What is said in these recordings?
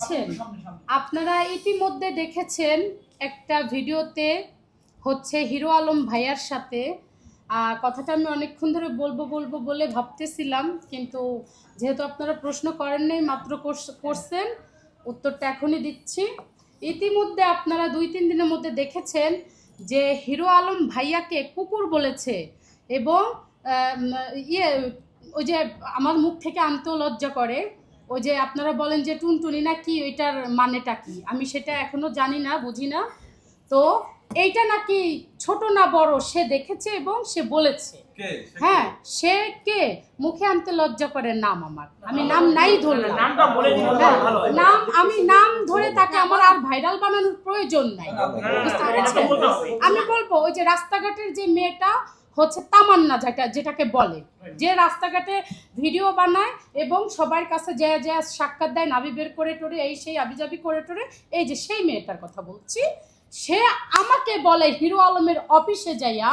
দেখছেন, আপনারা ইতিমধ্যে দেখেছেন একটা ভিডিওতে হচ্ছে হিরো আলম ভাইয়ার সাথে কথাটা আমি অনেকক্ষণ ধরে বলবো বলবো বলে ভাবতেছিলাম, কিন্তু যেহেতু আপনারা প্রশ্ন করেন নাই, মাত্র করছেন, উত্তরটা এখনই দিচ্ছি। ইতিমধ্যে আপনারা 2-3 দিনের মধ্যে দেখেছেন যে হিরো আলম ভাইয়াকে কুকুর বলেছে এবং ওই যে আমার মুখ থেকে আনতেও লজ্জা করে, ওই যে আপনারা বলেন যে টুনটুনি না কি, ওইটার মানেটা কি আমি সেটা এখনো জানি না, বুঝি না। তো এইটা নাকি ছোট না বড় সে দেখেছে এবং সে বলেছে। হ্যাঁ, সে কে মুখে আনতে লজ্জা করে নাম আমার, আমি নাম নাই ধরলাম, নাম আমি নাম ধরে তাকে আমার আর ভাইরাল বানানোর প্রয়োজন নাই, বুঝতে পেরেছেন? আমি বলবো ওই যে রাস্তাঘাটের যে মেয়েটা হচ্ছে তামান্না, যেটাকে বলে, যে রাস্তাঘাটে ভিডিও বানায় এবং সবার কাছে যে সাক্ষাৎ দেয়, নাভি বের করে টোরে এই সেই আবিজাবি করে টোরে, এই যে সেই মেয়েটার কথা বলছি। সে আমাকে বলে হিরো আলমের অফিসে যাইয়া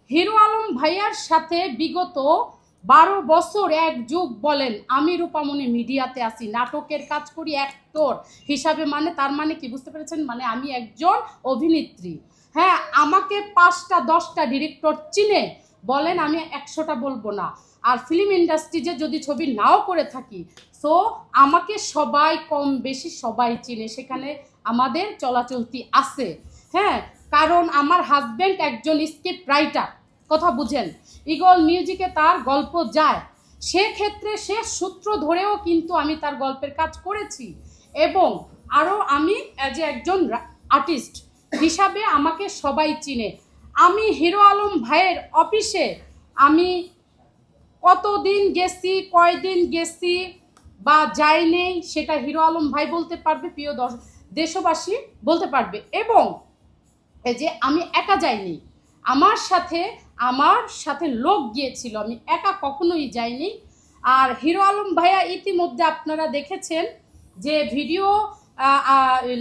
হিরো আলম ভাইয়ার সাথে বিগত 12 বছর এক যুগ বলেন আমি রূপামণি মিডিয়াতে আসি, নাটকের কাজ করি অ্যাক্টর হিসাবে, মানে তার মানে কি বুঝতে পেরেছেন? মানে আমি একজন অভিনেত্রী। হ্যাঁ, আমাকে 5টা 10টা ডিরেক্টর চিনে, বলেন আমি 100টা বলবো না। আর ফিল্ম ইন্ডাস্ট্রিজে যদি ছবি নাও করে থাকি, সো আমাকে সবাই কম বেশি সবাই চিনে, সেখানে আমাদের চলাচলতি আছে। হ্যাঁ, কারণ আমার হাজব্যান্ড একজন স্ক্রিপ্ট রাইটার, কথা বুঝেন, ইগল মিউজিকে তার গল্প যায়, সেক্ষেত্রে সে সূত্র ধরেও কিন্তু আমি তার গল্পের কাজ করেছি এবং আরও আমি অ্যাজ এ একজন আর্টিস্ট হিসাবে আমাকে সবাই চিনে। আমি হিরো আলম ভাইয়ের অফিসে আমি কতদিন গেছি, কয়দিন গেছি বা যাই নেই, সেটা হিরো আলম ভাই বলতে পারবে, প্রিয় দেশবাসী বলতে পারবে। এবং এই যে আমি একা যাইনি, আমার সাথে লোক গিয়েছিল, আমি একা কখনোই যাইনি। আর হিরো আলম ভাইয়া ইতিমধ্যে আপনারা দেখেছেন যে ভিডিও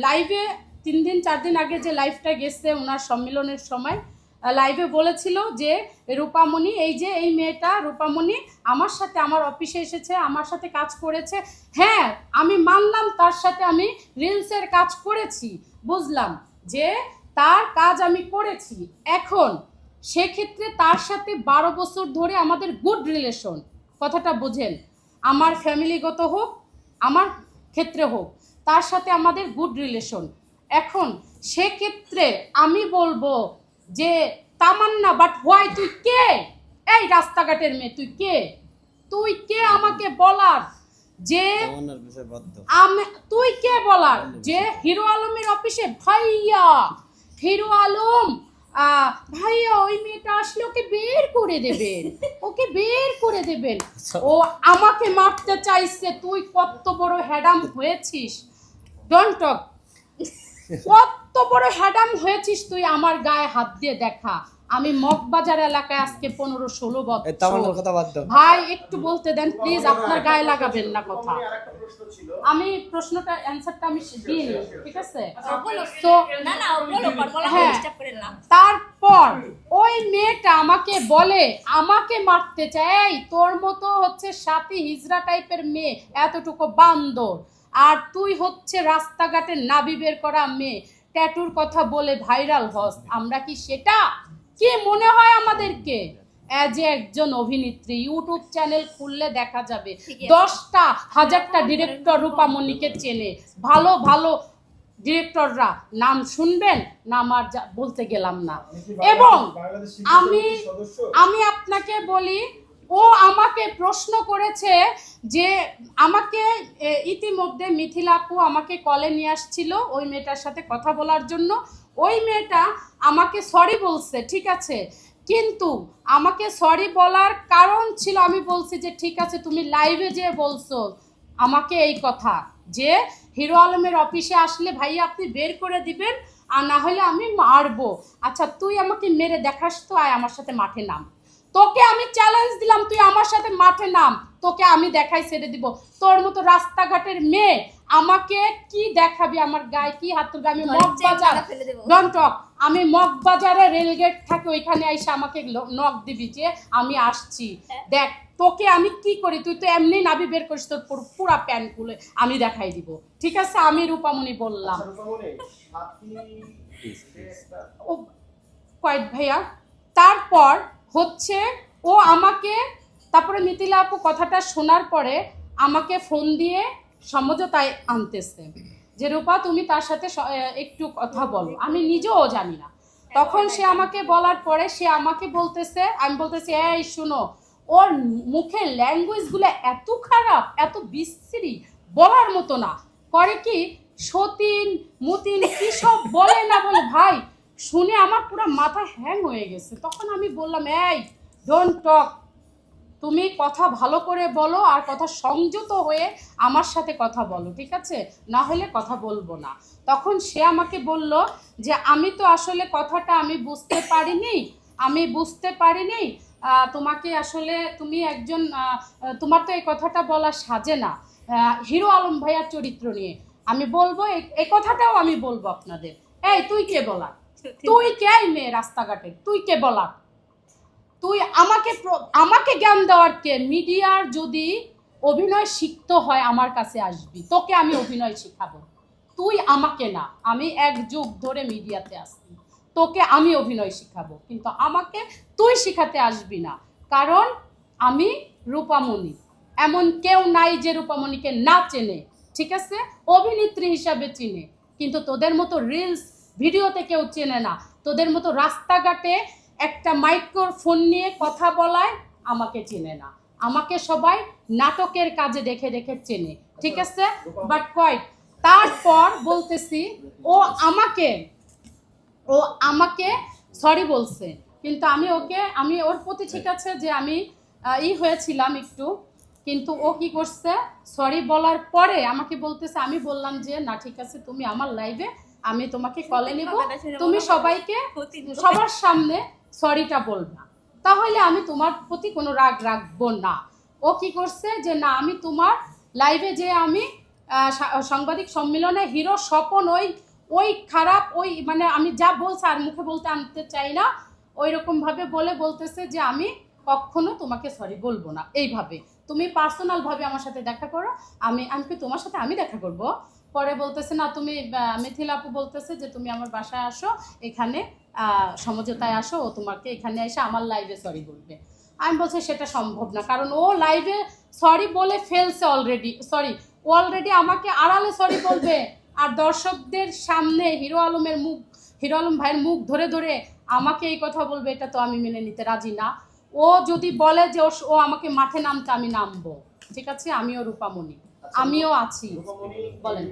লাইভে 3 দিন 4 দিন আগে যে লাইভটা গেছে ওনার সম্মেলনের সময়, লাইভে বলেছিল যে রূপামণি, এই যে এই মেয়েটা রূপামণি আমার সাথে আমার অফিসে এসেছে, আমার সাথে কাজ করেছে। হ্যাঁ, আমি মানলাম তার সাথে আমি রিলসের কাজ করেছি, বুঝলাম যে তার কাজ আমি করেছি। এখন সেক্ষেত্রে তার সাথে 12 বছর ধরে আমাদের গুড রিলেশন, কথাটা বোঝেন, আমার ফ্যামিলিগত হোক আমার ক্ষেত্রে হোক, তার সাথে আমাদের গুড রিলেশন। এখন সেক্ষেত্রে আমি বলবো যে তামান্না, বাট হোয়াই, তুই কে? এই রাস্তাঘাটের মেয়ে, তুই কে আমাকে বলার যে তুই কে বলার যে হিরো আলমের অফিসে ভাইয়া হিরো আলম ভাইয়া ওই মেয়েটা আসলে ওকে বের করে দেবেন, ওকে বের করে দেবেন, ও আমাকে মারতে চাইছে। তুই কত বড় হ্যাডাম হয়েছিস, ডোন্ট টক, কত বড় হ্যাডাম হয়েছিস তুই, আমার গায়ে হাত দিয়ে দেখা। আমি মগবাজার এলাকায় আজকে 15-16 বছর। ভাই একটু বলতে দেন প্লিজ, আপনার গায়ে লাগাবেন না কথা। আমি প্রশ্নটা অ্যানসারটা আমি দিই, ঠিক আছে? তো হ্যাঁ, তারপর ওই মেয়েটা আমাকে বলে, আমাকে মারতে চাই, তোর মতো হচ্ছে সাথী হিজড়া টাইপের মেয়ে, এতটুকু বান্দর, আর তুই হচ্ছে রাস্তাঘাটে নাভি বের করা মেয়ে, ট্যাটুর কথা বলে ভাইরাল হস। আমরা কি সেটা কি মনে হয় আমাদেরকে? অ্যাজ এ একজন অভিনেত্রী, ইউটিউব চ্যানেল খুললে দেখা যাবে 10টা 1000টা ডিরেক্টর রূপামণিকে চেনে, ভালো ভালো ডিরেক্টররা, নাম শুনবেন না, আমার বলতে গেলাম না। এবং আমি আপনাকে বলি, ও আমাকে প্রশ্ন করেছে যে আমাকে ইতিমধ্যে মিথিলা আপু আমাকে কলে নিয়ে আসছিল ওই মেয়েটার সাথে কথা বলার জন্য। ওই মেয়েটা আমাকে সরি বলছে, ঠিক আছে, কিন্তু আমাকে সরি বলার কারণ ছিল, আমি বলছি যে ঠিক আছে তুমি লাইভে যেয়ে বলছো আমাকে এই কথা যে হিরো আলমের অফিসে আসলে ভাইয়া আপনি বের করে দিবেন, আর না হলে আমি মারবো। আচ্ছা তুই আমাকে মেরে দেখাস তো, আয় আমার সাথে মাঠে নাম, তোকে আমি চ্যালেঞ্জ দিলাম, তুই আমার সাথে মাঠে নাম, তোকে আমি দেখাই ছেড়ে দিব। তোর মতো রাস্তাঘাটের মেয়ে আমাকে কি দেখাবি, আমার গায়ে কি হাত তুলবে? আমি মগবাজার, ডোন্ট টক, আমি মগবাজারে রেলগেট থাকে, ওইখানে এসে আমাকে নক দিবি যে আমি আসছি, দেখ তোকে আমি কি করি, তুই তো এমনি নাভি বের করিস, তোর পুরা প্যান্ট খুলে আমি দেখাই দিব। ঠিক আছে, আমি রূপামণি বললাম। ও কয়েক ভাইয়া, তারপর হচ্ছে ও আমাকে, তারপরে মিথিলা আপু কথাটা শোনার পরে আমাকে ফোন দিয়ে সমঝোতায় আনতেছে যে রূপা তুমি তার সাথে একটু কথা বলো, আমি নিজেও জানি না। তখন সে আমাকে বলার পরে সে আমাকে বলতেছে, আমি বলতেছি এই শুনো, ওর মুখের ল্যাঙ্গুয়েজগুলো এত খারাপ, এত বিশ্রী, বলার মতো না। করে কি সতীন মুতিন কি সব বলে না বলে, ভাই শুনে আমার পুরো মাথা হ্যাং হয়ে গেছে। তখন আমি বললাম এই ডোন্ট টক, তুমি কথা ভালো করে বলো আর কথা সংযত হয়ে আমার সাথে কথা বলো, ঠিক আছে, না হলে কথা বলবো না। তখন সে আমাকে বলল যে আমি তো আসলে কথাটা আমি বুঝতে পারিনি, তোমাকে আসলে তুমি একজন তোমার তো এই কথাটা বলা সাজে না হিরো আলম ভাইয়ার চরিত্র নিয়ে। আমি বলবো এই কথাটাও আমি বলবো আপনাদের। এই তুই কে বলার, তুই কে মেয়ে রাস্তাঘাটে, তুই কে বলার, তুই আমাকে জ্ঞান দেওয়ার কে? মিডিয়ার যদি অভিনয় শিখতে হয় আমার কাছে আসবি, তোকে আমি অভিনয় শিখাবো, তুই আমাকে না। আমি 1 যুগ ধরে মিডিয়াতে আসছি, তোকে আমি অভিনয় শিখাবো, কিন্তু আমাকে তুই শিখাতে আসবি না। কারণ আমি রূপামণি, এমন কেউ নাই যে রূপামণিকে না চেনে, ঠিক আছে, অভিনেত্রী হিসাবে চিনে, কিন্তু তোদের মতো রিলস ভিডিওতে কেউ চেনে না। তোদের মতো রাস্তাঘাটে একটা মাইক্রোফোন নিয়ে কথা বলায় আমাকে চেনে না। আমাকে সবাই নাটকের কাজে দেখে দেখে চেনে, ঠিক আছে। বাট কয়েক তারপর বলতেছি ও আমাকে সরি বলছে, কিন্তু আমি ওর প্রতি ঠিক আছে যে আমি হয়েছিলাম একটু, কিন্তু ও কি করছে, সরি বলার পরে আমাকে বলতেছে, আমি বললাম যে না ঠিক আছে তুমি আমার লাইভে, আমি তোমাকে কলে নিব, তুমি সবাইকে সবার সামনে সরিটা বলবা, তাহলে আমি তোমার প্রতি কোনো রাগ রাখবো না। ও কি করছে যে না আমি তোমার লাইভে যে আমি সাংবাদিক সম্মেলনে হিরো স্বপন ওই খারাপ মানে আমি যা বলছি আর মুখে বলতে আনতে চাই না, ওই রকম ভাবে বলতেছে যে আমি কখনো তোমাকে সরি বলবো না। এইভাবে তুমি পার্সোনাল ভাবে আমার সাথে দেখা করো, আমি তোমার সাথে আমি দেখা করব। পরে বলতেছে না তুমি মিথিলা আপু বলতেছে যে তুমি আমার বাসায় আসো, এখানে সমঝোতায় আসো, ও তোমাকে এখানে এসে আমার লাইভে সরি বলবে। আমি বলছি সেটা সম্ভব না, কারণ ও লাইভে সরি বলে ফেলছে অলরেডি আমাকে আড়ালে সরি বলবে, আর দর্শকদের সামনে হিরো আলম ভাইয়ের মুখ ধরে ধরে আমাকে এই কথা বলবে, এটা তো আমি মেনে নিতে রাজি না। ও যদি বলে যে ও আমাকে মাঠে নামতে, আমি নামবো, ঠিক আছে, আমিও রূপামণি, আমিও আছি। বলেন।